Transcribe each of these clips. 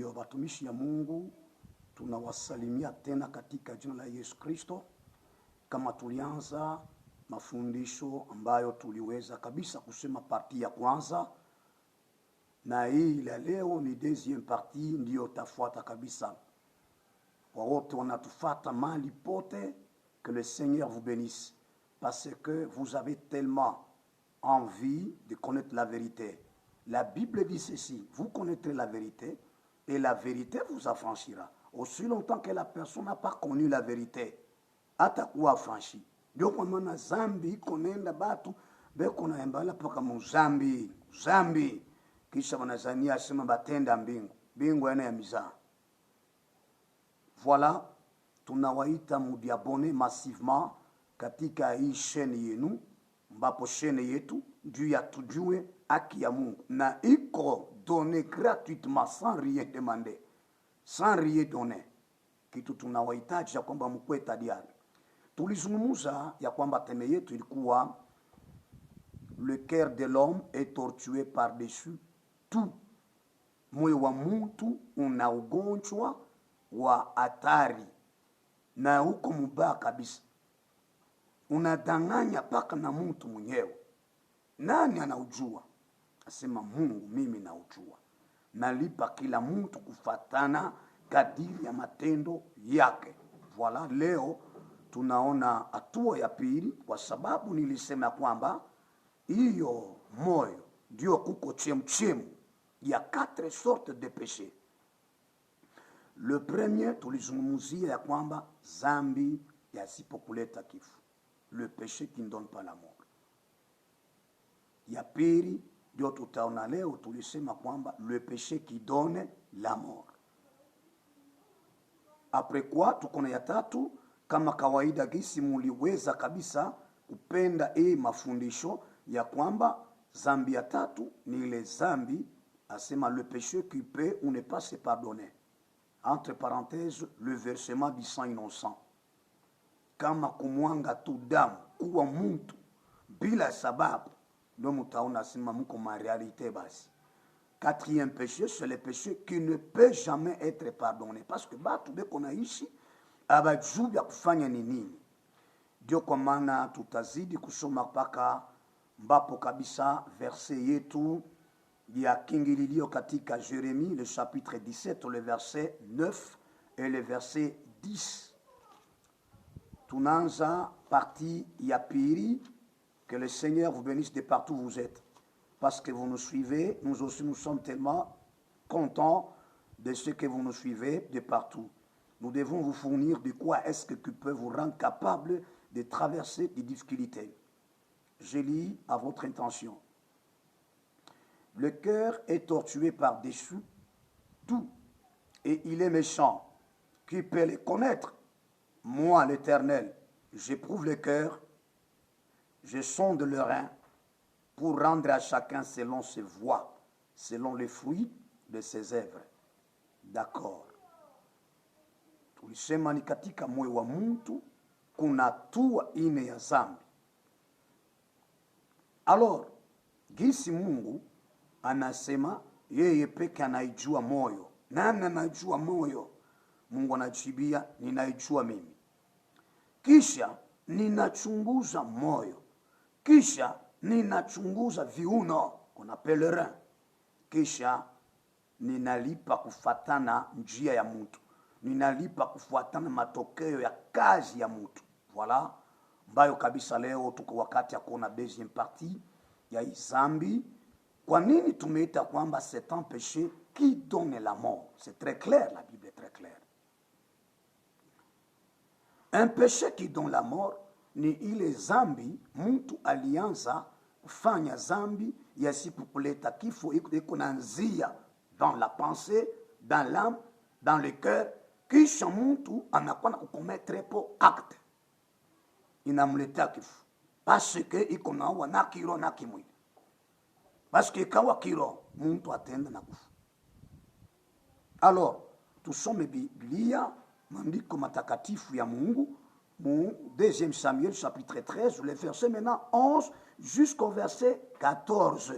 Ndiyo watumishi ya Mungu, tunawasalimia tena katika jina la Yesu Kristo. Kama tulianza mafundisho ambayo tuliweza kabisa kusema parti ya kwanza, na hii la leo ni deuxième partie ndiyo tafuata kabisa. Kwa wote wanatufata mali pote, que le Seigneur vous bénisse, parce que vous avez tellement envie de connaître la vérité. La Bible dit ceci: vous connaîtrez la vérité et la vérité vous affranchira. Aussi longtemps que la personne n'a pas connu la vérité, atakuwa affranchi. Ndio kwa maana zambi konenda batu beko na embala paka muzambi zambi, kisha wanazania sema batenda mbingu yana ya mizaa. Voilà, tunawaita mudiabone massivement katika hii chaîne yenu, mbapo chaîne yetu juu ya tujue haki ya Mungu, na iko donné gratuitement sans rien demander, sans rien donner. Kitu tunawahitaji ya kwamba mkwe tayari. Tulizungumza ya kwamba teme yetu ilikuwa le cœur de l'homme est tortué par-dessus tout. Moyo wa mtu una ugonjwa wa hatari na huko mubaya kabisa. Unadanganya paka na mtu mwenyewe. Nani anaujua? Asema Mungu, mimi naujua. Nalipa kila mtu kufatana kadiri ya matendo yake. Voilà, leo tunaona hatua ya pili, kwa sababu nilisema kwamba hiyo moyo ndio kuko chemchemu ya 4 sortes de péchés. Le premier tulizungumzia ya kwamba zambi yasipokuleta kifo, le péché qui ne donne pas la mort. Ya pili ndio tutaona leo, tulisema kwamba le péché qui donne la mort. Après quoi tukona ya tatu, kama kawaida gisi muliweza kabisa kupenda mafundisho ya kwamba zambi ya tatu ni ile zambi asema le péché qui peut ou ne pas se pardonner. Entre parenthèses, le versement du sang innocent. Kama kumwanga tu damu kuwa mtu bila sababu, ndio mtaona sema mko ma réalité basi. Quatrième péché, c'est le péché qui ne peut jamais être pardonné. Parce que batu beko naishi abajuu ya kufanya ni nini. Ndio kwa maana tutazidi kusoma paka mbapo kabisa verset yetu ya kingililio katika Jérémie, le chapitre 17, le verset 9 et le verset 10. Tunanza partie ya pili. Que le Seigneur vous bénisse de partout où vous êtes. Parce que vous nous suivez, nous aussi nous sommes tellement contents de ce que vous nous suivez de partout. Nous devons vous fournir de quoi est-ce que peut vous rendre capable de traverser des difficultés. Je lis à votre intention. Le cœur est tortué par-dessus tout, et il est méchant. Qui peut le connaître? Moi, l'Éternel, j'éprouve le cœur, je sonde le rein, pour rendre à chacun selon ses voies, selon les fruits de ses œuvres. D'accord. Tulisema ni katika moyo wa mtu kuna tua ine ya zambi. Alors, gisi Mungu anasema yeye peke anaijua moyo. Nani anajua moyo? Mungu anajibia, ninaijua mimi. Kisha ninachunguza moyo. Kisha ninachunguza viuno, kuna pelerin. Kisha ninalipa kufatana njia ya mtu. Ninalipa kufuatana matokeo ya kazi ya mtu. Voilà, mbayo kabisa leo tuko wakati ya kuona deuxième partie ya zambi. Kwa nini tumeita kwamba c'est un péché qui donne la mort? C'est très clair, la Bible est très claire. Un péché qui donne la mort ni ile zambi mtu alianza kufanya zambi yasipokuleta kifo, iko nanzia dans la pensée, dans l'âme, dans le cœur, kisha mtu anakuwa na kukometre po acte inamletea kifo, parce que iko naua na kiro na kimwili. Parce que kawa kiro mtu atenda na kufa. Alors tusome Biblia, maandiko matakatifu ya Mungu, mu 2 Samuel chapitre 13, le verset maintenant 11 jusqu'au verset 14.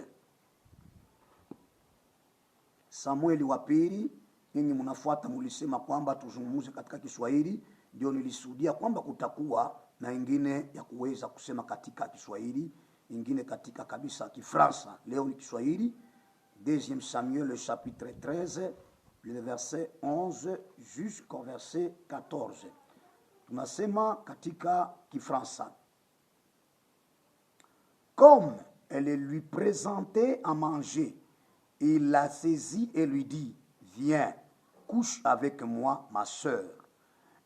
Samueli wa pili Ninyi mnafuata mulisema kwamba tuzungumze katika Kiswahili, ndio nilisudia kwamba kutakuwa na ingine ya kuweza kusema katika Kiswahili, ingine katika kabisa Kifransa. Leo ni Kiswahili. 2 Samuel le chapitre 13 le verset 11 jusqu'au verset 14. Tunasema katika Kifransa. Comme elle lui présentait à manger, il la saisit et lui dit: viens, couche avec moi, ma sœur.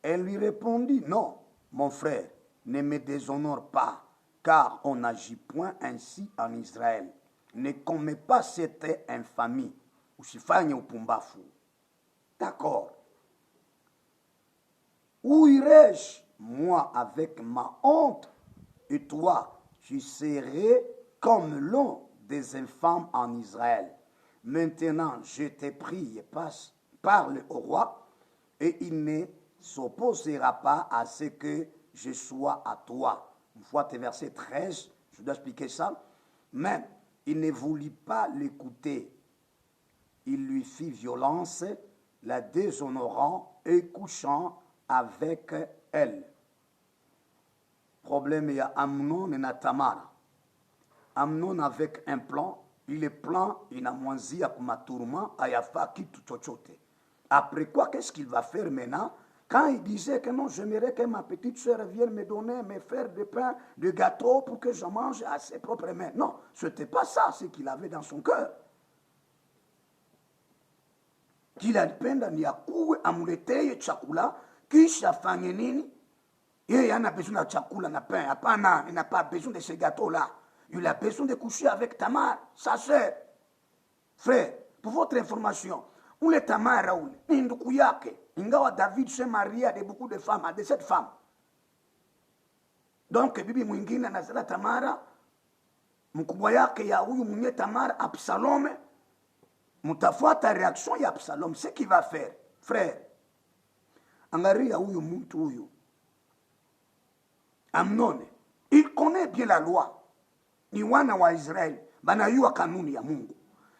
Elle lui répondit: non, mon frère, ne me déshonore pas, car on n'agit point ainsi en Israël. Ne commets pas cette infamie. Usifanye upumbafu. D'accord. Où irai-je, moi, avec ma honte, et toi, tu serais comme l'un des infâmes en Israël. Maintenant, je te prie, parle au roi, et il ne s'opposera pas à ce que je sois à toi. Une fois, verset 13, je dois expliquer ça. Mais il ne voulut pas l'écouter. Il lui fit violence, la déshonorant et couchant avec elle. Problème, il y a Amnon et Tamara. Amnon avec un plan, il est plan inamwanzia kumaturuma ayafa kitu chochote. Après quoi, qu'est-ce qu'il va faire maintenant? Quand il disait que non, j'aimerais que ma petite soeur vienne me donner, me faire de pain, de gâteau pour que je mange à ses propres mains. Non, ce n'était pas ça ce qu'il avait dans son cœur. Qu'il alipenda ni akuwe amuleteye chakula kisha fanye nini? Yeye ana besoin de chakula na pain. Hapana, il n'a pas besoin de ce gâteau-là. Il a besoin de coucher avec Tamar, sa sœur. Frère, pour votre information, ule Tamara ule ni ndugu yake. Ingawa David se maria de beaucoup de femmes, de cette femme. Donc bibi mwingine anazala Tamara, mkubwa yake ya huyu mwenye Tamara, Absalom. Mutafuata réaction ya Absalom, ce qu'il va faire, frère. Angaria huyu mtu huyu Amnon, il connaît bien la loi. Ni wana wa Israeli, banayua kanuni ya Mungu.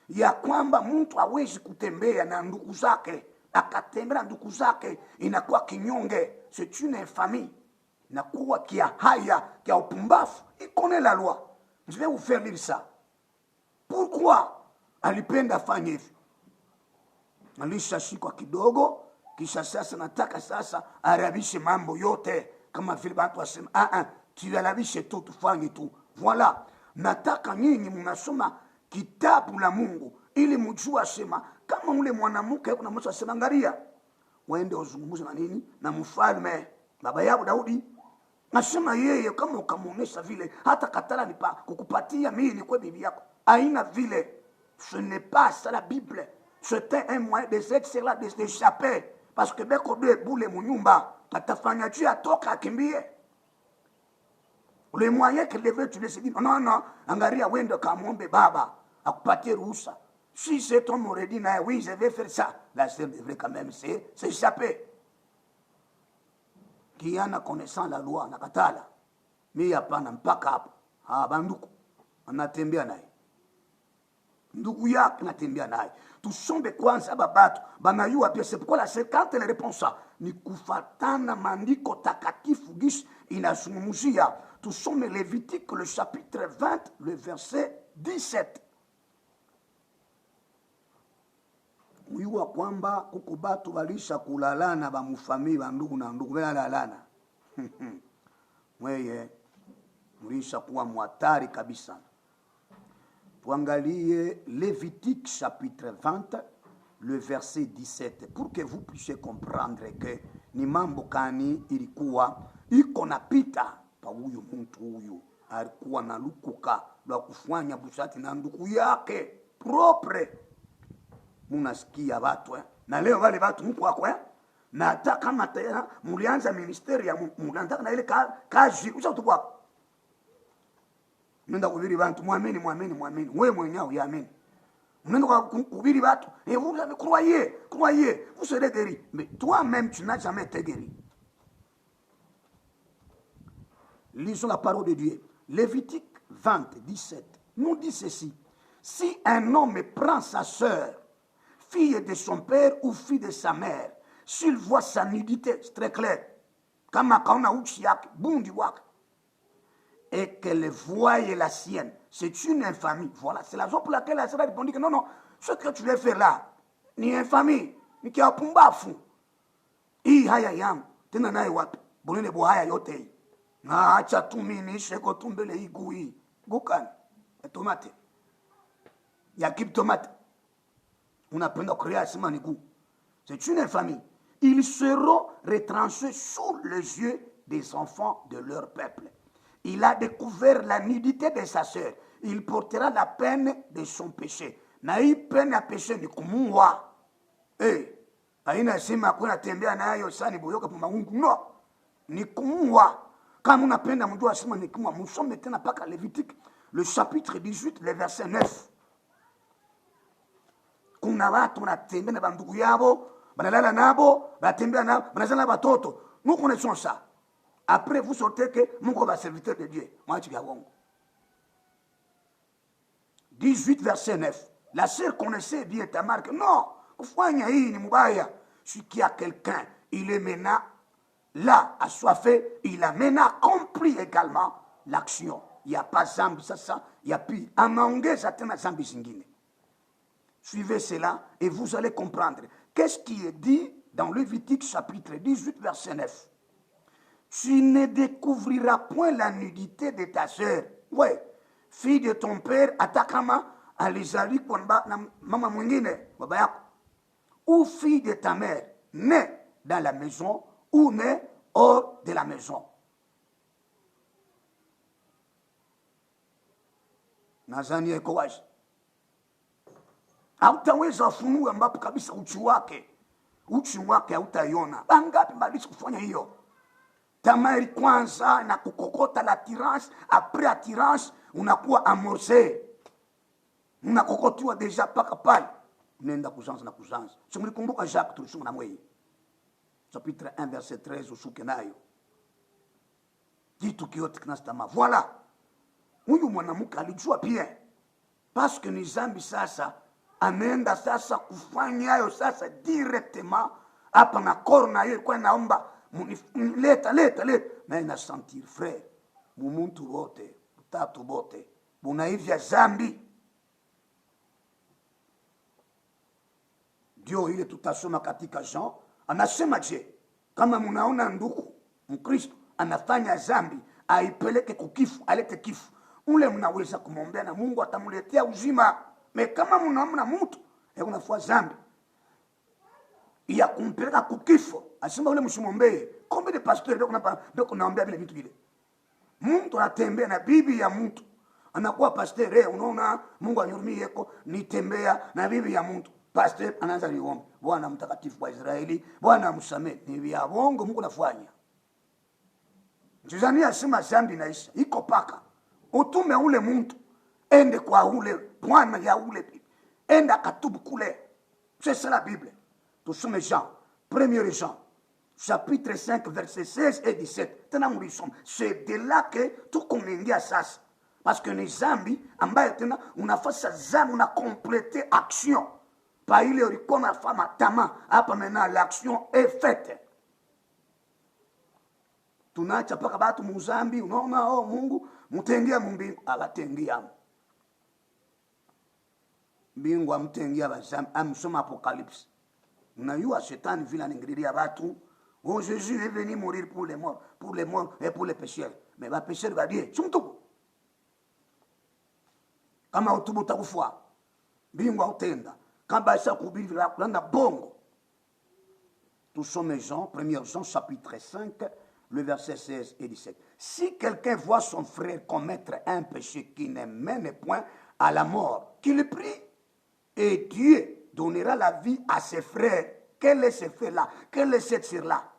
Ya kwamba mtu hawezi kutembea na ndugu zake, akatembea na ndugu zake inakuwa kinyonge, c'est une infamie. Inakuwa kia haya, kia upumbafu. Il connaît la loi. Je vais vous faire lire ça. Pourquoi alipenda fanye hivi? Alishashikwa kidogo, kisha sasa nataka sasa arabishe mambo yote kama vile watu wasema tuarabishe tu tufanye tu. Voilà. Nataka nyinyi mnasoma kitabu la Mungu ili mjue sema kama ule mwanamke kuna mtu asema angalia waende uzungumze na nini na mfalme baba yao Daudi. Nasema yeye kama ukamuonesha vile hata katala nipa kukupatia mimi ni kwa bibi yako. Haina vile. Ce n'est pas ça la Bible. C'était un moyen de s'excella, de s'échapper. Parce que beko de boule munyumba, atafanya tu atoka akimbie. Le moyen qu'il devait utiliser, dit non, angaria wende kamombe baba, akupatie ruhusa. Si cet homme aurait dit, oui, je vais faire ça, la sœur devrait quand même s'échapper. Qui en a connaissant la loi, nakatala. Mais il n'y a pas mpaka hapo. Banduku, anatembea naye. Ndugu yake natembea naye. Tusombe kwanza babatu banayua pia. C'est pourquoi la 50 les réponses ni kufatana maandiko takatifu gishi inazungumzia. Tusome Lévitique le chapitre 20 le verset 17. Muyua kwamba kuko batu walisha kulalana ba mufamili ba ndugu na ndugu belalana. Mweye mulisha kuwa mwatari kabisa. Tuangalie Lévitique chapitre 20, le verset 17, pour que vous puissiez comprendre que ni mambo kani ilikuwa iko napita pa huyu mtu huyu alikuwa na lukuka la kufanya busati na ndugu yake propre. Munasikia watu na leo wale watu mko wako na hata kama tena mulianza ministeri ya mnaanza na ile kazi ushatukwa. Nenda kuhubiri watu muamini. Wewe mwenyewe uamini. Nenda kuhubiri watu, vous avez croyez, vous serez guéri. Mais toi-même tu n'as jamais été guéri. Lisons la parole de Dieu. Lévitique 20, 17 nous dit ceci. Si un homme prend sa sœur, fille de son père ou fille de sa mère, s'il voit sa nudité, c'est très clair, et qu'elle voie la sienne, c'est une infamie. Voilà, c'est la raison pour laquelle la sœur a répondu que non, non, ce que tu veux faire là, ni infamie, ni kia pumbafu. Hii haya yangu, tena naye wapi? Bonene bo haya yote hii. Na acha tu mimi nishe ko tumbele hii gui. Gukani, tomate. Ya kip tomate. Unapenda créer sema ni goût. C'est une infamie. Ils seront retranchés sous les yeux des enfants de leur peuple. Il a découvert la nudité de sa sœur. Il portera la peine de son péché. Na hii peine ya péché ni kumuua. Haina sema kuna tembea nayo sani boyoka kwa maungu. No. Ni kumuua. Kama unapenda mjua sema ni kumuua. Msome tena paka Lévitique, le chapitre 18, le verset 9. Kuna watu wanatembea na bandugu yabo, banalala nabo, batembea nabo, banazala batoto. Nous connaissons ça. Après, vous sortez que Mungu va serviteur de Dieu. Moi, tu vas 18, verset 9. La sœur connaissait bien Tamar que non, kufanya hii ni mubaya. Ce qui a quelqu'un, il est maintenant là, assoiffé, il a maintenant compris également l'action. Il n'y a pas zambi, ça, il n'y a plus. Amange, ça tena zambi zingine. Suivez cela et vous allez comprendre. Qu'est-ce qui est dit dans Lévitique chapitre 18, verset 9? Tu ne découvriras point la nudité de ta sœur. Ouais, fille de ton père, atakama, alizali kwa mama mwingine, baba yako. Ou fille de ta mère, née dans la maison ou née hors de la maison. Nazani eko wazi. Hautaweza funua ambapo kabisa uchi wake hautaiona. Bangapi balisi kufanya hiyo? Tamari kwanza na kukokota l'attirance, après attirance unakuwa amorcé. Unakokotiwa deja paka pale. Unaenda kuzanza na kuzanza. Simulikumbuka Jacques tulisoma na mweye. Chapitre 1 verset 13 ushuke nayo. Kitu kiote kinastama. Voilà. Huyu mwanamke alijua bien. Parce que ni zambi sasa anaenda sasa kufanya hayo sasa directement hapa na korna yeye kwa naomba leta na ina sentir frère mumuntu wote utatu bote bunaivya zambi. Dio ile tutasoma katika Jean anasema je, kama mnaona ndugu Mkristo anafanya zambi aipeleke kukifu, alete kifu, ule mnaweza kumwombea na Mungu atamletea uzima. Me kama mnaona mtu unafua zambi ya kumpeleka kukifo, asema ule msimwombee. Kombe de pasteur ndio kunaombea vile vitu vile. Mtu anatembea na bibi ya mtu anakuwa pasteur, unaona Mungu anyurumie yako nitembea na bibi ya mtu. Pasteur anaanza niombe, Bwana mtakatifu wa Israeli, Bwana msamehe. Ni vya bongo Mungu anafanya. Njizania asema zambi naisha. Iko paka. Utume ule mtu ende kwa ule bwana ya ule bibi. Enda katubu kule. C'est ça la Bible. Tout sommes Jean. 1er Jean. Chapitre 5, verset 16 et 17. Tena mlisoma. C'est de là que tout commendia sasa. Parce que ni zambi ambaye tena unafasa zambi una compléter action. Pa ile ulikuwa unafanya tama. Hapa maintenant l'action est faite. Tunaacha paka batu muzambi, unaona Mungu mtengia mbingu, abatengia mbingu amtengia bazambi. Amsoma Apocalypse. Unayua shetani vile aningililia watu. Oh, Jésus est venu mourir pour les morts et pour les pécheurs. Mais les pécheurs va dire, chumtuku. Kama utubu utakufua, mbingu utenda. Kama isa kuhubiri vile kulanda bongo. Tout sommes Jean, 1er Jean chapitre 5, le verset 16 et 17. Si quelqu'un voit son frère commettre un péché qui ne mène point à la mort, qu'il prie, et Dieu donnera la vie à ses frères. Quel est ce frère-là? Quelle est cette sœur-là?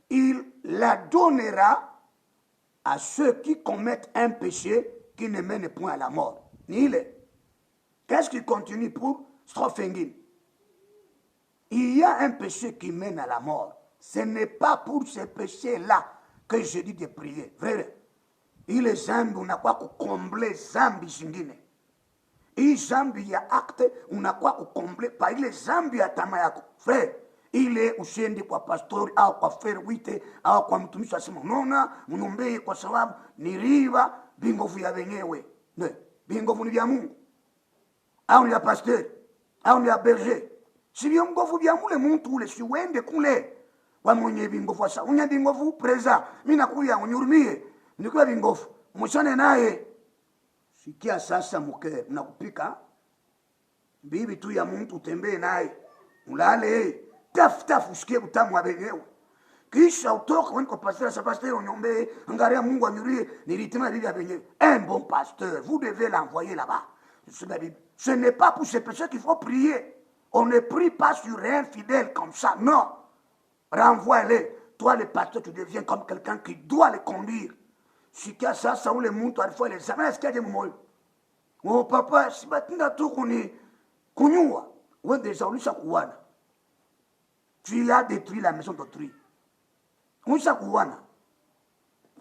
Il la donnera à ceux qui commettent un péché qui ne mène point à la mort. Qu'est-ce qui continue pour Strophengin? Il y a un péché qui mène à la mort. Ce n'est pas pour ce péché-là que je dis de prier. Vrai. Il est zambi, on n'a pas combler zambi zingine. hii zambi ya acte unakuwa kukomble pa ile zambi ya tamaa yako. Frère, ile usiende kwa pastori au kwa frère wite au kwa mtumishi asema unaona mnombee kwa sababu ni riba bingovu ya wenyewe. Ne, bingovu ni vya Mungu. Au ni ya pasteur, au ni ya berger. Si vya ngovu vya mule mtu ule si uende kule wa mwenye bingovu asa. Unya bingovu preza, mimi nakuya unyurumie. Nikuwa bingovu, mshane naye. Sikia sasa mke, mnakupika bibi tu ya mtu utembee naye. Ulale, taf usikie utamu wa wenyewe. Kisha utoka wende kwa pasteur, sa pasteur unyombe, angaria Mungu anyurie, nilitima bibi ya wenyewe. Un bon pasteur, vous devez l'envoyer là-bas. Ce n'est pas pour ces péchés qu'il faut prier. On ne prie pas sur un fidèle comme ça. Non. Renvoie-les. Toi, le pasteur, tu deviens comme quelqu'un qui doit les conduire. Si tu as ça, ça ou les montres, il faut les amener. Est-ce qu'il y a des moments? Oh, papa, si tu as tout connu, tu as détruit la maison d'autrui.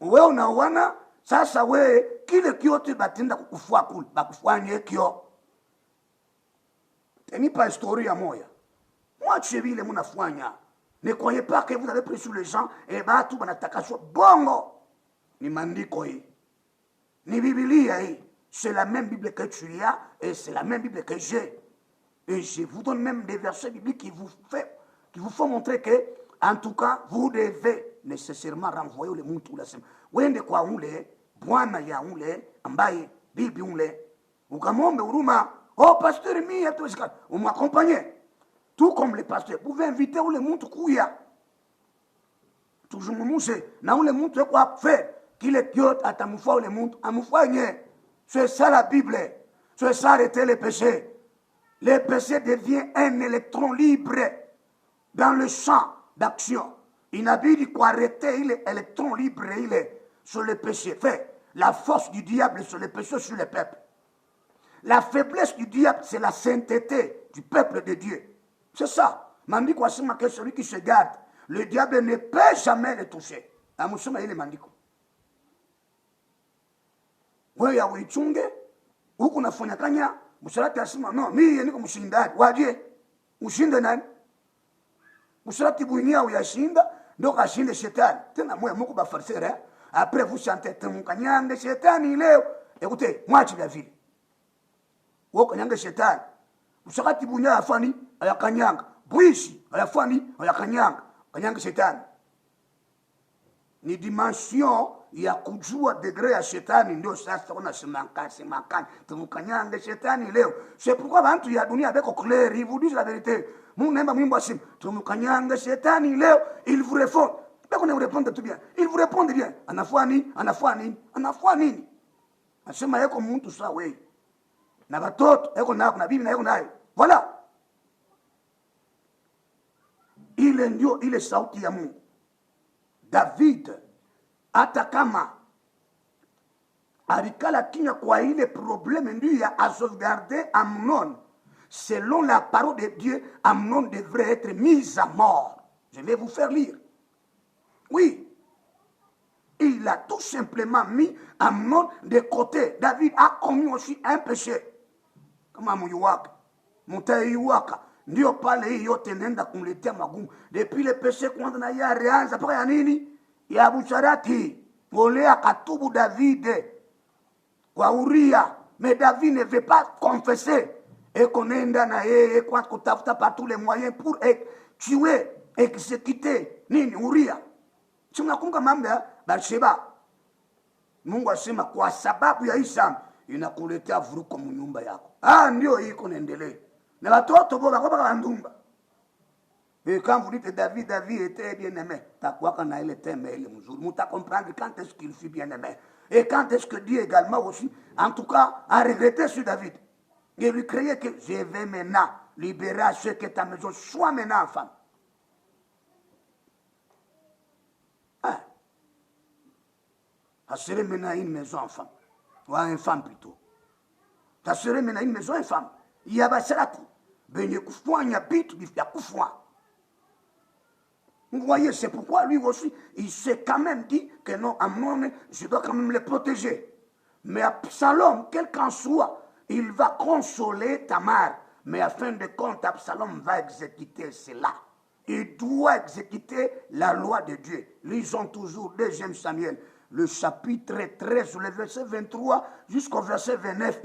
Wewe unaona sasa wewe kile kiote batenda kukufua kule bakufanye kio. Tenipa historia moya. Mwache vile mnafanya. Ne croyez pas que vous avez pris sur les gens et batu banatakashwa bongo. Ni mandiko hii. Ni Biblia hii. C'est la même Bible que tu as et c'est la même Bible que j'ai. Et je vous donne même des versets bibliques qui vous font montrer que en tout cas vous devez nécessairement renvoyer le muntu ule sema. Wende kwa ule bwana ya ule ambaye bibi ule ukamombe huruma. Oh pasteur mimi atuwezekana umaccompagner tout comme les pasteurs vous pouvez inviter ule muntu kuya tuzungumuse na ule muntu yuko faire kile kiote atamfua ule muntu amfanye. C'est ça la Bible, c'est ça arrêter les péchés. Le péché devient un électron libre dans le champ d'action. Inabidi kuarrêter ile électron libre ile sur le péché. Fait la force du diable sur le péché sur le peuple. La faiblesse du diable, c'est la sainteté du peuple de Dieu. C'est ça. Mandiko asema que celui qui se garde, le diable ne peut jamais le toucher. Amusoma ile mandiko. Wewe ya uichunge, huku nafanya kanya, msharati asema no, mimi niko mshindani. Waje? Ushinde nani? Msharati buinia uyashinda, ndio kashinde shetani. Tena moyo Mungu bafarisere, après vous chantez temukanyange shetani leo. Écoutez, mwachi vya vile. Wewe kanyanga shetani. Msharati buinia afani ayakanyanga. Buishi ayafani ayakanyanga. Kanyanga shetani. Ni dimension ya kujua degré ya shetani ndio sasa unasemaka tumukanyange shetani leo. C'est pourquoi bantu ya dunia beko clair, ils vous disent la vérité. Mungu naimba mwimbo asim tumukanyange shetani leo, il vous répond. Beko ne répondre tout bien. Il vous répond bien. Anafua nini? Asema yako mtu sawa wewe. Na watoto yako nako na bibi na yako nayo. Voilà. Ile ndio ile sauti ya Mungu. David hata kama alikala kinya kwa ile problème ndio ya a sauvegarder Amnon, selon la parole de Dieu, Amnon devrait être mis à mort. Je vais vous faire lire. Oui, il a tout simplement mis Amnon de côté. David a commis aussi un péché. Kama mutaiwaka ndio pale hii yote nenda kumletea magumu. Depuis le péché kwanza na ya reanza paka ya nini? Ya busharati. Olea katubu David kwa Uria. Mais David ne veut pas confesser. Et qu'on enda na yeye kwa kutafuta par tous les moyens pour tuer, exécuter nini Uria. Si mnakumbuka mambo ya Bathsheba. Mungu asema kwa sababu ya Isa inakuletea vuruko mnyumba yako. Ndio iko naendelea. Na watoto boba kwa bandumba. Et quand vous dites David était bien aimé, takwaka na ile thème ile mzuri. Muta comprendre quand est-ce qu'il fut bien aimé. Et quand est-ce que Dieu également aussi, en tout cas, a regretté sur David. Il lui criait que je vais maintenant libérer ceux qui ta maison, soit maintenant femme. Ça serait maintenant une maison en femme. Ou une femme plutôt. Ça serait maintenant une maison en femme. Il y a basarati. Benye kufwa, il y a bitu, il y a kufwa. Vous voyez, c'est pourquoi lui aussi, il s'est quand même dit que non, à mon je dois quand même les protéger. Mais Absalom, quel qu'en soit, il va consoler Tamar. Mais à fin de compte, Absalom va exécuter cela. Il doit exécuter la loi de Dieu. Lisons toujours 2 Samuel, le chapitre 13, le verset 23 jusqu'au verset 29.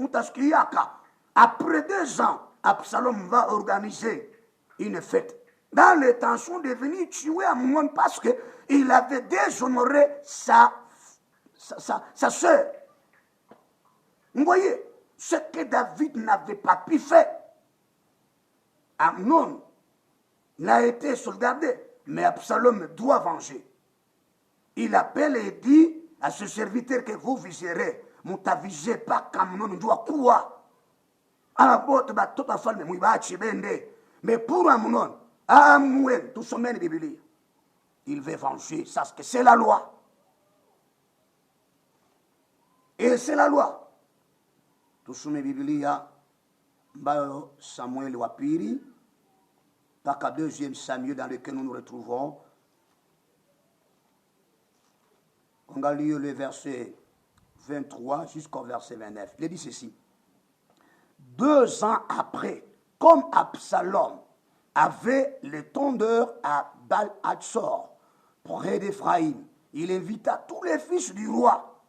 Après 2 ans, Absalom va organiser une fête. Dans l'intention de venir tuer Amnon parce qu'il avait déshonoré sa soeur. Vous voyez, ce que David n'avait pas pu faire. Amnon n'a été sauvegardé, mais Absalom doit venger. Il appelle et dit à ce serviteur que vous viserez. Ne t'avisez pas qu'Amnon doit quoi. Mais pour Amnon, tout ce même Bible, il veut venger. Ça, c'est la loi. Et c'est la loi. Tout ce même Bible, Samuel Wapiri, pas qu'à 2 Samuel dans lequel nous nous retrouvons. On a lu le verset 23 jusqu'au verset 29. Il dit ceci. 2 ans après, comme Absalom avait le tondeur à Baal-Hatzor, près d'Éphraïm, il invita tous les fils du roi.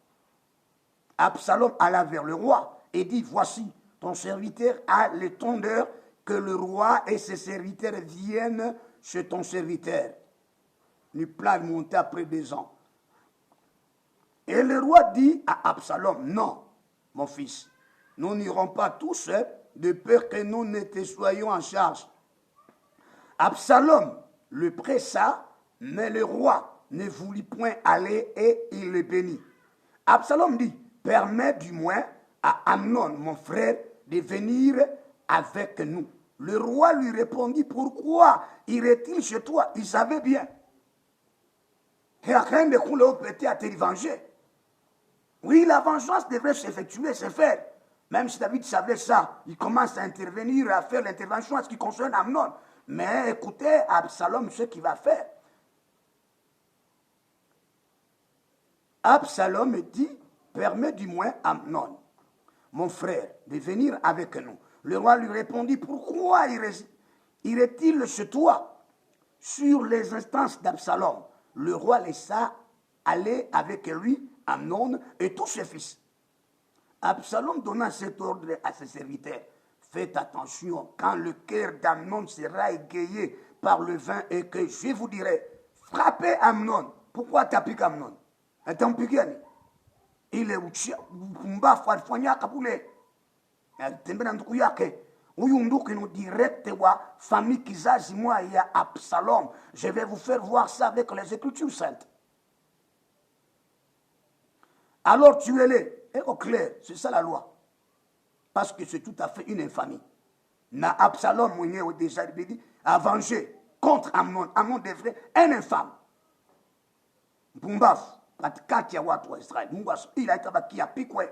Absalom alla vers le roi et dit, voici, ton serviteur a le tondeur, que le roi et ses serviteurs viennent chez ton serviteur. Nous plane monter après 2 ans. Et le roi dit à Absalom, non, mon fils, nous n'irons pas tous de peur que nous ne te soyons en charge. Absalom le pressa, mais le roi ne voulut point aller et il le bénit. Absalom dit, permets du moins à Amnon, mon frère, de venir avec nous. Le roi lui répondit, pourquoi irait-il chez toi? Il savait bien. Et rien de couler au petit à te venger. Oui, la vengeance devrait s'effectuer, se faire. Même si David savait ça, il commence à intervenir, à faire l'intervention en ce qui concerne Amnon. Mais écoutez, Absalom, ce qu'il va faire. Absalom dit, permets du moins à Amnon, mon frère, de venir avec nous. Le roi lui répondit, pourquoi irait-il chez toi? Sur les instances d'Absalom, le roi laissa aller avec lui Amnon et tous ses fils. Absalom donna cet ordre à ses serviteurs. Faites attention, quand le cœur d'Amnon sera égayé par le vin et que je vous dirai, frappez Amnon. Pourquoi tu as piqué Amnon? Il est direct wa famille kizazi moi ya Absalom. Je vais vous faire voir ça avec les Écritures saintes. Alors tuez-les. Et au clair, c'est ça la loi. Parce que c'est tout à fait une infamie. Na Absalom déjà dit a vengé contre Amnon. Amnon devrait un infâme. Bumbaf, Katia Watou Israël. Il a été qui a piqué.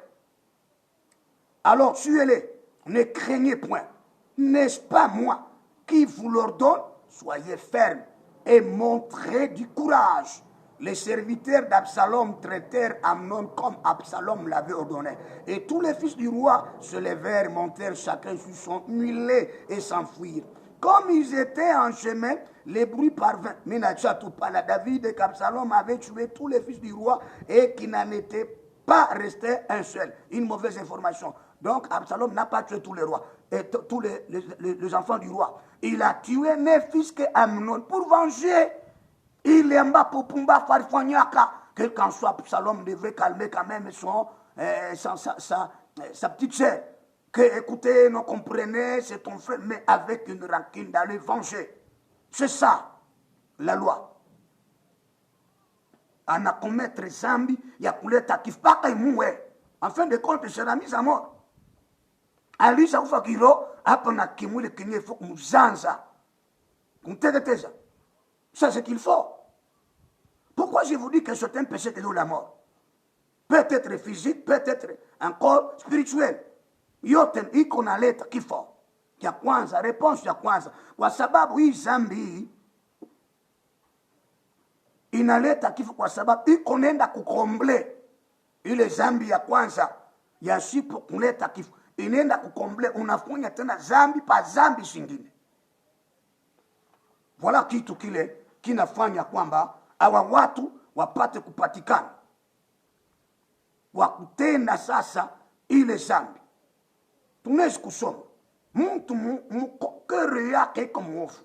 Alors tuez-les. Ne craignez point. N'est-ce pas moi qui vous l'ordonne? Soyez fermes et montrez du courage. Les serviteurs d'Absalom traitèrent Amnon comme Absalom l'avait ordonné. Et tous les fils du roi se levèrent, montèrent chacun sur son mulet et s'enfuirent. Comme ils étaient en chemin, les bruits parvinrent. David et qu'Absalom avaient tué tous les fils du roi et qu'il n'en était pas resté un seul. Une mauvaise information. Donc Absalom n'a pas tué tous les rois et tous les enfants du roi. Il a tué 9 fils que Amnon pour venger. Il est en bas pour Pumba Farfanyaka. Quel qu'en soit, Absalom devait calmer quand même sa petite sœur. Que écoutez, nous comprenez, c'est ton frère, mais avec une rancune d'aller venger. C'est ça, la loi. On a commettre Zambi, il y a coulé Takif, pas qu'il mouille. En fin de compte, il sera mis à mort. Ali, ça vous fait qu'il y a un kimou, le kiné, il faut que nous zanza. Ça, c'est ce qu'il faut. Pourquoi je vous dis que c'est un péché de la mort? Peut-être physique, peut-être encore spirituel. Yoten, iko na leta kifo. Ya kwanza, réponse ya kwanza. Kwa sababu hii zambi inaleta kifo kwa sababu iko nenda kukomble ile zambi ya kwanza ya sipo kuleta kifo. inaenda kukomble, unafanya tena zambi pa zambi zingine. Wala kitu kile kinafanya kwamba hawa watu wapate kupatikana wa kutenda sasa ile zambi. Tunaweza kusoma mtu mkokere yake iko mwovu,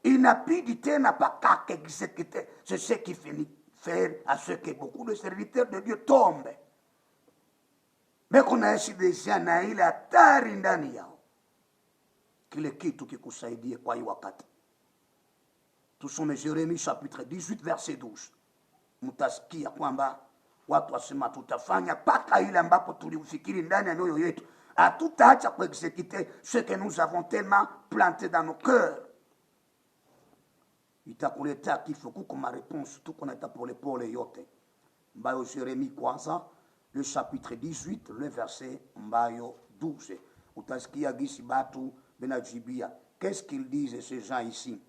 inabidi tena paka exécuter c'est ce qui finit faire à ce que beaucoup de serviteurs de Dieu tombent. Beko naishi deja na ile hatari ndani yao. Kile kitu kikusaidie kwa hii wakati. Tusome Yeremia chapitre 18 verset 12. Mtasikia kwamba watu wasema tutafanya paka ile ambapo tuliufikiri ndani ya mioyo yetu. Hatutaacha kuexécuter ce que nous avons tellement planté dans nos cœurs. Itakuleta kifo. Kuko ma réponse tuko na pole yote. Mbayo Yeremia kwanza le chapitre 18 le verset mbayo 12. Utasikia gisi batu benajibia. Qu'est-ce qu'ils disent ces gens ici?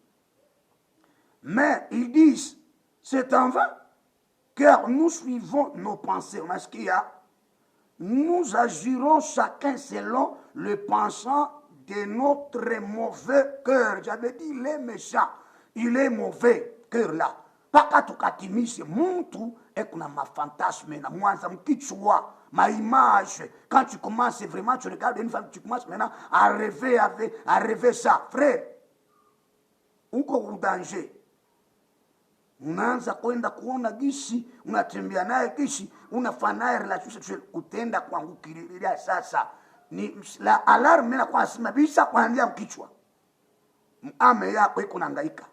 Mais ils disent c'est en vain, car nous suivons nos pensées. Nous agirons chacun selon le pensant de notre mauvais cœur. J'avais dit, il est méchant, il est mauvais cœur là. Paka tukatimishe mtu ekuna mafantasme na mwanza mkichwa ma image. Quand tu commences vraiment, tu regardes une femme, tu commences maintenant à rêver ça. Frère, uko u danger. Unaanza kwenda kuona gisi, unatembea naye gisi, unafanya relation sexuelle, utenda kuangukilia sasa. Ni la alarme na kwa sima bisa kuanzia mkichwa. Ame yako iko nangaika.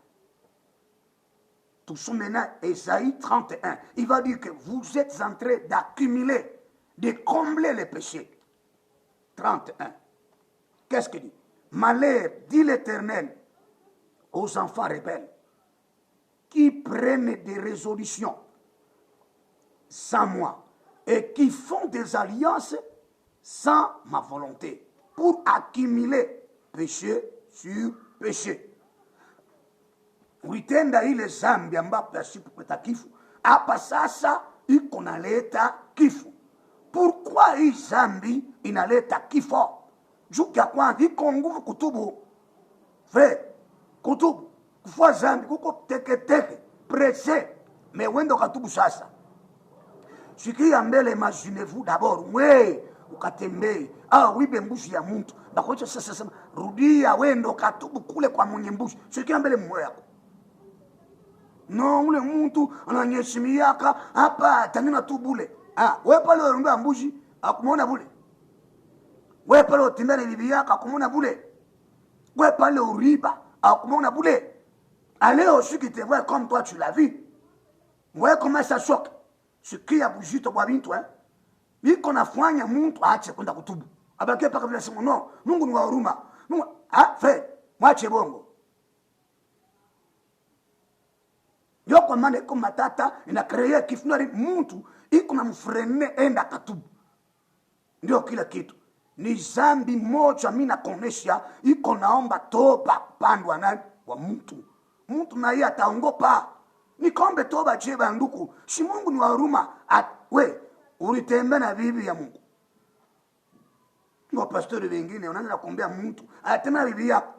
Tusome na Esaïe 31. Il va dire que vous êtes en train d'accumuler, de combler les péchés. 31. Qu'est-ce qu'il dit? Malheur, dit l'Éternel, aux enfants rebelles, qui prennent des résolutions sans moi et qui font des alliances sans ma volonté pour accumuler péché sur péché. Ulitenda ile zambi ambapo yasipopata kifo, hapa sasa iko naleta kifo. Pourquoi hii zambi inaleta kifo? Juu ya kwanza iko nguvu kutubu. Kutubu. Kufua zambi kuko teke presse, mais wendo katubu sasa. Sikia mbele, imaginez-vous d'abord, ukatembei wibe mbuzi ya mtu bakocha sasa rudia wendo katubu kule kwa mwenye mbuzi. Sikia mbele mwe yako. No, ule mtu ananyeshimiaka hapa tanina tu bule. Wewe pale urumba mbuzi akumona bule. Wewe pale utindane bibi yako akumona bule. Wewe pale uriba akumona bule. Allez aussi qui te voit comme toi tu l'as vu. Ouais, comment ça choque. Ce qui a bougé to bintu Biko nafanya mtu aache kwenda kutubu. Abakie paka vile sema no, Mungu ni wa huruma. Mungu frère, mwache bongo. Yoko mane ko matata ina créer kifunari mtu iko na mfrene enda katubu. Ndio kila kitu. Ni zambi moja mimi nakonesha iko naomba toba pandwa nani wa mtu. Mtu na yeye ataongopa. Nikombe toba cheba nduku. Si Mungu ni wa huruma. We, ulitembea na bibi ya Mungu. Kwa pastori wengine unaanza kuombea mtu atembea na bibi yako.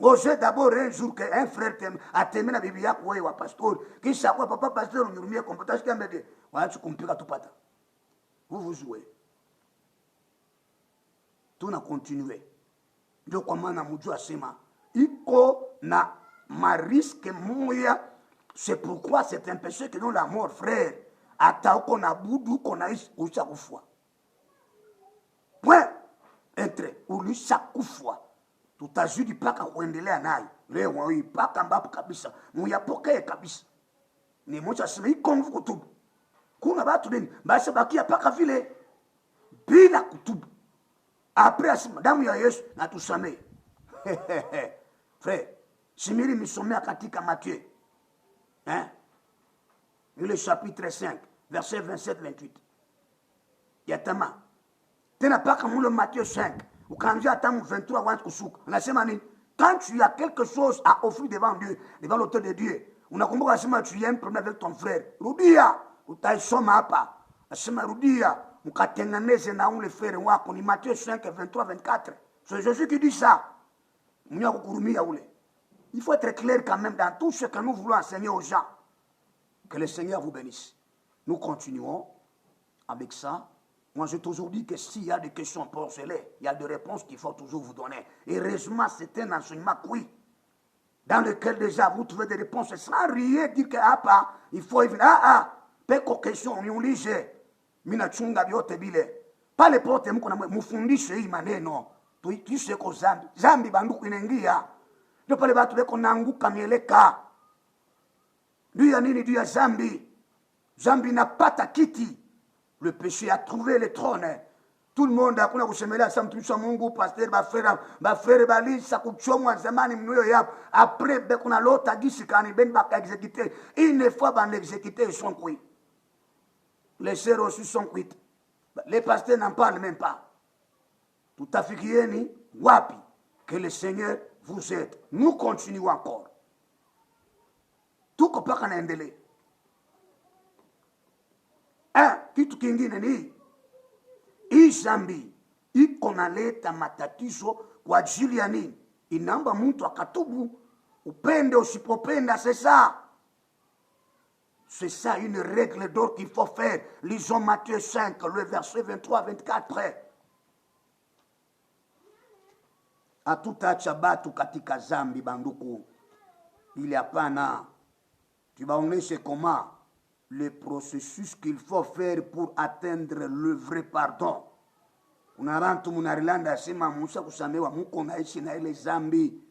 Oje d'abord un jour que un frère atembea na bibi yako wewe wa pastori. Kisha kwa papa pastori unirumie kompotashi kama de. Waache kumpika tupata. Vous jouez. Tuna continuer. Ndio kwa maana mjua sema iko na marisque moya. C'est pourquoi c'est un péché que nous la mort, frère. Ata uko na budu uko na ulisha kufwa. Point. Entre ulisha kufwa. Tutajudi paka kuendelea nayo. Leo hii paka ambapo kabisa muyapokee kabisa. Ni moja sema iko nguvu kutubu. Kuna watu nini? Basi bakia paka vile bila kutubu. Après asema damu ya Yesu na tusamee. Frère, simili misomea katika Matthieu. Le chapitre 5, verset 27-28. Yatama. Tena paka mule Matthieu 5. Ukaanzia tamu 23 wantu kusuka. Anasema nini? Quand tu as quelque chose à offrir devant Dieu, devant l'auteur de Dieu, unakumbuka anasema tu as un problème avec ton frère. Rudia, utaisoma hapa. Anasema rudia, mkatenganeze na ule frère wako. Ni Matthieu 5, 23, 24. C'est Jésus qui dit ça. Il faut être clair quand même dans tout ce que nous voulons enseigner aux gens. Que le Seigneur vous bénisse. Nous continuons avec ça. Moi, j'ai toujours dit que s'il y a des questions porcelaines, il y a des réponses qu'il faut toujours vous donner. Et heureusement, c'est un enseignement oui, dans lequel déjà vous trouvez des réponses sans rien dire que il faut évidemment pas de questions, on y lit. Mina chunga biote bile. Pale pote mko na mufundishe hii maneno. Tuitishe kwa zambi. Zambi banduku inaingia. Ndio pale watu weko naanguka mieleka. Ndio ya nini? Ndio ya zambi. Zambi napata kiti. Le péché a trouvé le trône. Tout le monde hakuna kusemelea sa mtumishi wa Mungu, pasteur, bafere balisa kuchomwa zamani mnuyo yapo. Après kuna lota gisi kani ben baka exécuter. Une fois ban exécuter ils sont cuits. Les sœurs aussi sont cuites. Les pasteurs n'en parlent même pas. Tout à fait kieni wapi que le Seigneur vous aide. Nous continuons encore. Tout kopaka naendelee. Kitu kingine ni hii zambi iko naleta matatizo kwa ajili ya nini? Inaomba mtu akatubu. Upende usipopenda, c'est ça. C'est ça une règle d'or qu'il faut faire. Lisons Matthieu 5, le verset 23-24. Hatutaacha batu katika zambi banduku. Ili hapana. Tubaoneshe comment le processus qu'il faut faire pour atteindre le vrai pardon. Unarantu munarilanda asema Musa kusamewa muko naishi na ile zambi.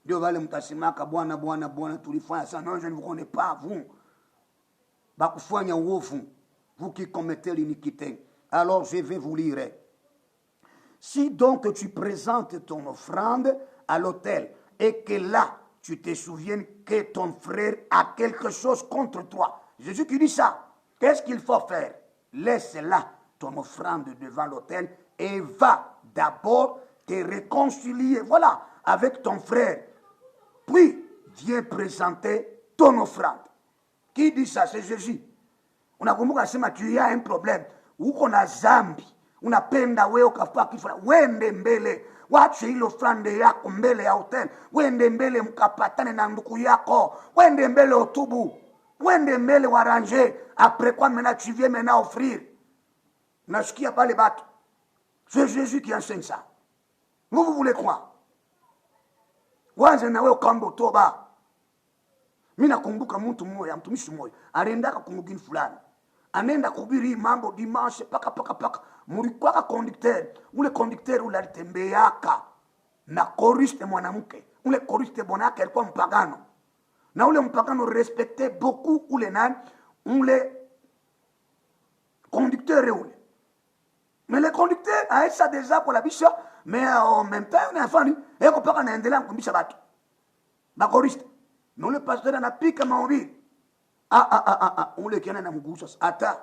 Ndio wale mtasimaka bwana tulifanya ça. Non, je ne vous connais pas vous. Bakufanya uovu, vous qui commettez l'iniquité. Alors je vais vous lire. Si donc tu présentes ton offrande à l'autel et que là tu te souviens que ton frère a quelque chose contre toi. Jésus qui dit ça, qu'est-ce qu'il faut faire? Laisse là ton offrande devant l'autel et va d'abord te réconcilier, voilà, avec ton frère. Puis viens présenter ton offrande. Qui dit ça? C'est Jésus. Unakumbuka sema tu as un problème. Uko na zambi. Unapenda wewe ukafaa kifua. Wende mbele. Wache hilo frande yako mbele ya hotel. Wende mbele mkapatane na ndugu yako. Wende mbele utubu. Wende mbele waranje. Après quoi maintenant tu viens maintenant offrir. Nasikia pale batu. C'est Jésus qui enseigne ça. Vous voulez quoi? Wanze na wewe kambo toba. Mina kumbuka mtu mmoja, mtumishi mmoja, aliendaka kumugini fulani. Anaenda kuhubiri mambo dimanche paka. Mulikuwa conducteur, ule conducteur ule alitembeaka na choriste mwanamke. Ule choriste bonake alikuwa mpagano. Na ule mpagano respectait beaucoup ule nani, ule conducteur ule. Mais le conducteur a ça déjà pour la biche, mais en même temps on est enfant, et qu'on paka naendelea kumbisha batu. Ba choriste. Non, le pasteur n'a plus qu'à m'envie. On le connaît dans mon goût. Attends.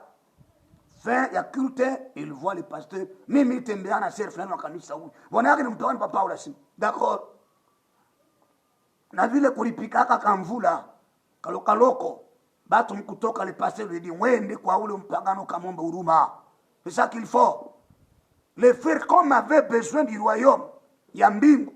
Fin, il y a culte, il voit le pasteur. Même il t'aime bien, il frère, on a ça. On a un peu de papa ou la sim. D'accord. On a vu le kuripika quand vous là. Kaloko. Batu mkutoka le pasteur lui dit, wende kwa ule mpagano kamombe uruma. C'est ça qu'il faut. Les frères, comme avait besoin du royaume, Yambingu,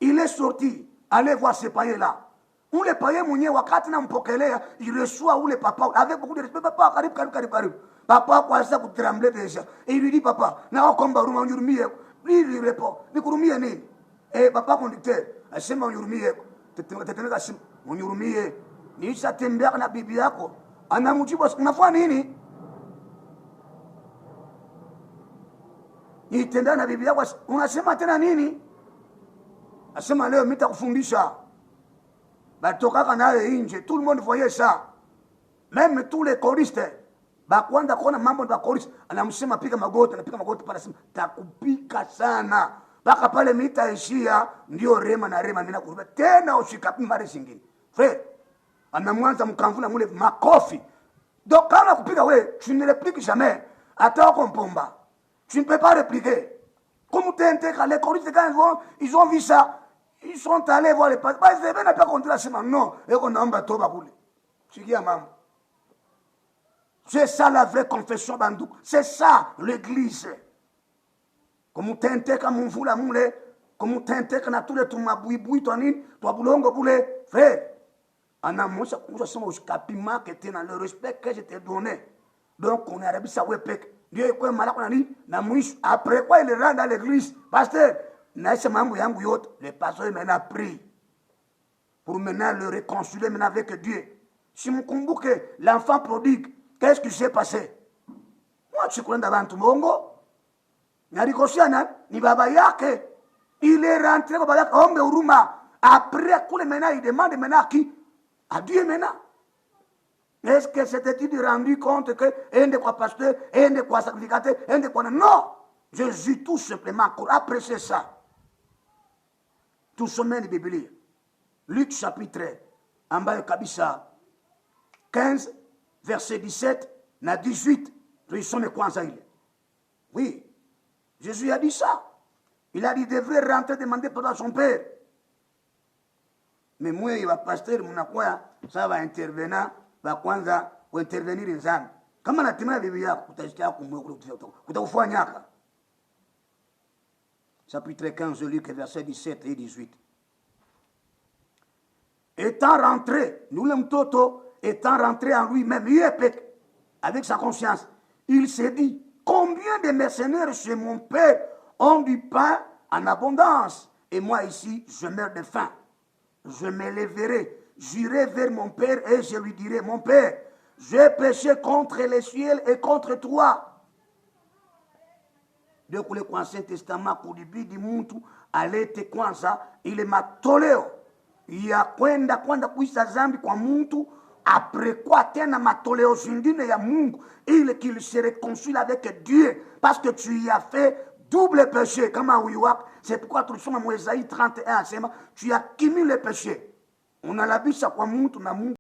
il est sorti. Allez voir ces païens-là. Où les païens mounier wakati na mpokelea, il reçoit où les papas, avec beaucoup de respect, papa, karib. Papa, quoi ça, vous tremblez déjà. Et il lui dit, papa, na okomba ruma, on yurmiye. Lui, il lui répond, ni kurumiye ni. Eh, papa conducteur, asema on yurmiye. Teteneka asema, on yurmiye. Ni isa tembea na bibi yako. Anamujibu, unafanya nini? Ni tembea na bibi yako, unasema tena nini? Asema leo mita kufundisha. Batokaka naye nje. Tout le monde voyait ça. Même tous les choristes. Bakwanda kuona mambo ya choriste. Anamsema piga magoti, anapiga magoti pale sema takupika sana. Baka pale mita ishia ndio rema na rema mimi nakuruba. Tena ushikapi mara zingine. Frère, anamwanza mkamvula mule makofi. Donc quand kupiga we, tu ne répliques jamais. Attends qu'on pomba. Tu ne peux pas répliquer. Comme les choristes quand ils ont vu ça. Ils sont allés voir les pasteurs. Ils n'avaient pas compris la semaine. Non. Et qu'on a un bateau. C'est ça la vraie confession bandou. C'est ça l'église. Comme tente comme mvula mule, comme tente kana tule tumabuibui tonini, toi boulongo boule, frère. Ana mosa kusa sama uskapima que tu dans le respect que je t'ai donné. Donc on est arabi sa wepek. Dieu est quoi malak nani na mouche après quoi il rentre dans l'église. Pasteur, naïse mambo yangu yote, le pasteur maintenant prie pour maintenant le réconcilier maintenant avec Dieu. Si vous comprenez l'enfant prodigue, qu'est-ce qui s'est passé? Moi je connais d'avant tout mongo. Narikosiana ni baba yake. Il est rentré baba yake ombe uruma. Après coup maintenant il demande maintenant à qui? À Dieu maintenant. Est-ce que c'était-il rendu compte que un de quoi pasteur, un de quoi sacrificateur, un de quoi... Non! Jésus tout simplement apprécié ça. Tout sommet de Bible. Luc chapitre en bas de Kabisa 15, verset 17, na 18, ils sont quoi ça? Oui, Jésus a dit ça. Il a dit, il devrait rentrer demander pardon à son père. Mais moi, il va pasteur, ça va intervenir, va kwanza, ou intervenir en zan. Comment la témoin de Biblia, chapitre 15, Luc, verset 17 et 18. Étant rentré, nous l'aimons toto, étant rentré en lui-même, avec sa conscience, il s'est dit, combien de mercenaires chez mon père ont du pain en abondance, et moi ici, je meurs de faim. Je me lèverai, j'irai vers mon père et je lui dirai, mon père, j'ai péché contre le ciel et contre toi. De kule kwa Ancien Testament kulibidi mtu alete kwanza ile matoleo ya kwenda kuisa zambi kwa mtu, après quoi tena matoleo zingine ya Mungu ili qu'il se réconcilie avec Dieu parce que tu y as fait double péché. C'est pourquoi tu sommes à Moïse 31 sema tu accumules le péché. On a la vie ça kwa mtu na Mungu